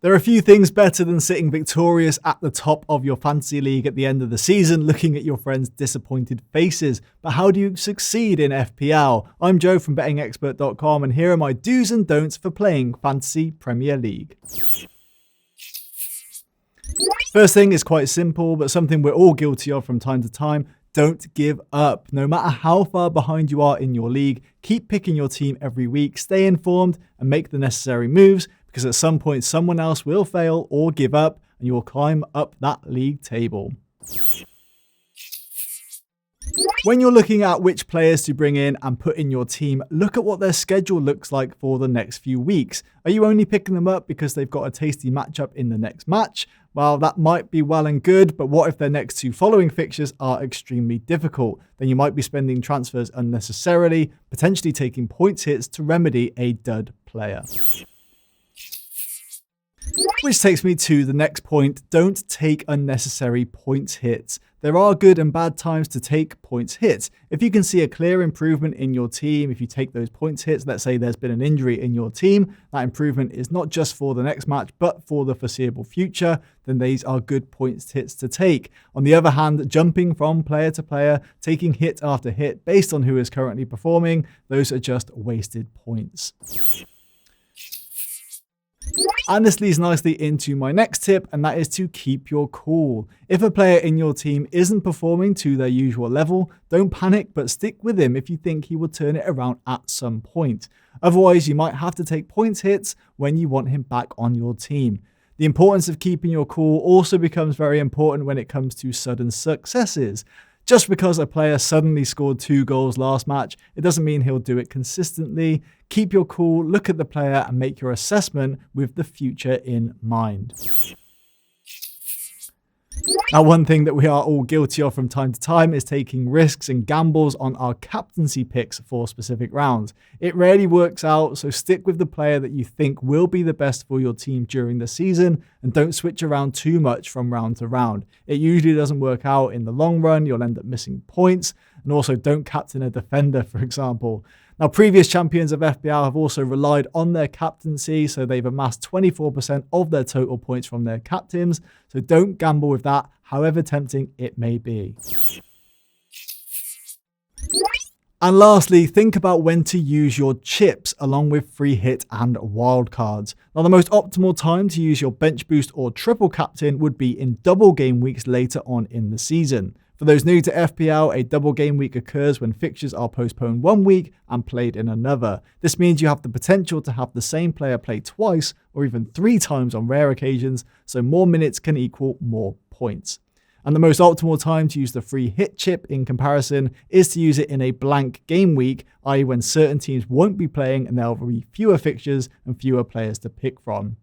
There are a few things better than sitting victorious at the top of your fantasy league at the end of the season, looking at your friends' disappointed faces. But how do you succeed in FPL? I'm Joe from bettingexpert.com, and here are my do's and don'ts for playing Fantasy Premier League. First thing is quite simple, but something we're all guilty of from time to time. Don't give up. No matter how far behind you are in your league, keep picking your team every week, stay informed, and make the necessary moves, because at some point someone else will fail or give up, and you will climb up that league table. When you're looking at which players to bring in and put in your team, look at what their schedule looks like for the next few weeks. Are you only picking them up because they've got a tasty matchup in the next match? Well, that might be well and good, but what if their next two following fixtures are extremely difficult? Then you might be spending transfers unnecessarily, potentially taking points hits to remedy a dud player. Which takes me to the next point. Don't take unnecessary points hits. There are good and bad times to take points hits. If you can see a clear improvement in your team, if you take those points hits, let's say there's been an injury in your team, that improvement is not just for the next match, but for the foreseeable future, then these are good points hits to take. On the other hand, jumping from player to player, taking hit after hit based on who is currently performing, those are just wasted points. And this leads nicely into my next tip, and that is to keep your cool. If a player in your team isn't performing to their usual level, don't panic, but stick with him if you think he will turn it around at some point. Otherwise, you might have to take points hits when you want him back on your team. The importance of keeping your cool also becomes very important when it comes to sudden successes. Just because a player suddenly scored 2 goals last match, it doesn't mean he'll do it consistently. Keep your cool, look at the player, and make your assessment with the future in mind. Now, one thing that we are all guilty of from time to time is taking risks and gambles on our captaincy picks for specific rounds. It rarely works out, so stick with the player that you think will be the best for your team during the season, and don't switch around too much from round to round. It usually doesn't work out in the long run. You'll end up missing points, and also don't captain a defender, for example. Now, previous champions of FPL have also relied on their captaincy, so they've amassed 24% of their total points from their captains. So don't gamble with that, however tempting it may be. And lastly, think about when to use your chips along with free hit and wildcards. Now, the most optimal time to use your bench boost or triple captain would be in double game weeks later on in the season. For those new to FPL, a double game week occurs when fixtures are postponed 1 week and played in another. This means you have the potential to have the same player play twice or even 3 times on rare occasions, so more minutes can equal more points. And the most optimal time to use the free hit chip in comparison is to use it in a blank game week, i.e. when certain teams won't be playing and there will be fewer fixtures and fewer players to pick from.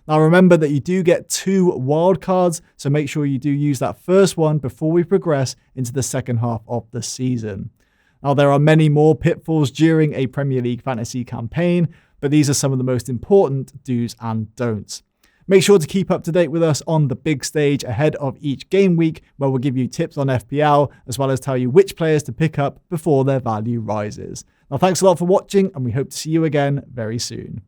Now, remember that you do get 2 wildcards, so make sure you do use that first one before we progress into the second half of the season. Now, there are many more pitfalls during a Premier League fantasy campaign, but these are some of the most important do's and don'ts. Make sure to keep up to date with us on the big stage ahead of each game week, where we'll give you tips on FPL, as well as tell you which players to pick up before their value rises. Now, thanks a lot for watching, and we hope to see you again very soon.